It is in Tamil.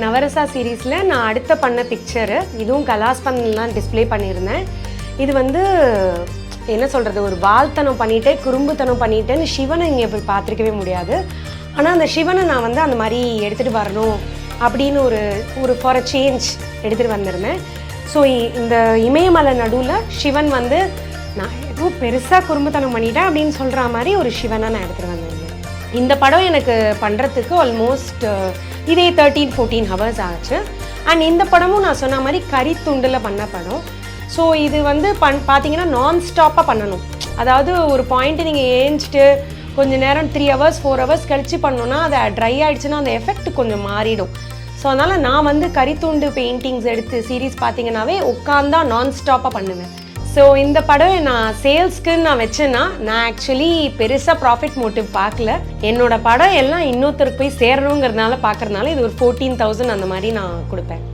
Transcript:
நவரசா சீரீஸில் நான் அடுத்த பண்ண பிக்சரு, இதுவும் கலாஸ்பன்லாம் டிஸ்பிளே பண்ணியிருந்தேன். இது வந்து என்ன சொல்கிறது, ஒரு வால்தனம் பண்ணிட்டேன், குறும்புத்தனம் பண்ணிட்டேன்னு சிவனை இங்கே போய் பார்த்துருக்கவே முடியாது. ஆனால் அந்த சிவனை நான் வந்து அந்த மாதிரி எடுத்துகிட்டு வரணும் அப்படின்னு ஒரு ஃபார் அ சேஞ்ச் எடுத்துகிட்டு வந்திருந்தேன். ஸோ இந்த இமயமலை நடுவில் சிவன் வந்து நான் எதுவும் பெருசாக குறும்புத்தனம் பண்ணிட்டேன் அப்படின்னு சொல்கிற மாதிரி ஒரு சிவனை நான் எடுத்துகிட்டு வந்திருந்தேன். இந்த படம் எனக்கு பண்ணுறதுக்கு ஆல்மோஸ்ட் இதே 13-14 ஹவர்ஸ் ஆச்சு. அண்ட் இந்த படமும் நான் சொன்ன மாதிரி கரித்துண்டில் பண்ண படம். ஸோ இது வந்து பார்த்தீங்கன்னா நான் ஸ்டாப்பாக பண்ணணும். அதாவது ஒரு பாயிண்ட்டு நீங்கள் ஏஞ்சிட்டு கொஞ்சம் நேரம் 3 ஹவர்ஸ் 4 ஹவர்ஸ் கழித்து பண்ணோன்னா அது ட்ரை ஆகிடுச்சுன்னா அந்த எஃபெக்ட் கொஞ்சம் மாறிடும். ஸோ அதனால் நான் வந்து கரித்துண்டு பெயிண்டிங்ஸ் எடுத்து சீரீஸ் பார்த்தீங்கன்னாவே உட்காந்தா நான் ஸ்டாப்பாக பண்ணுவேன். ஸோ இந்த படம் நான் சேல்ஸ்க்குன்னு நான் வச்சேன்னா நான் ஆக்சுவலி பெருசாக ப்ராஃபிட் மோட்டிவ் பார்க்கல. என்னோட படம் எல்லாம் இன்னொருத்தருக்கு போய் சேரணுங்கிறதுனால பார்க்குறதுனால இது ஒரு 14,000 அந்த மாதிரி நான் கொடுப்பேன்.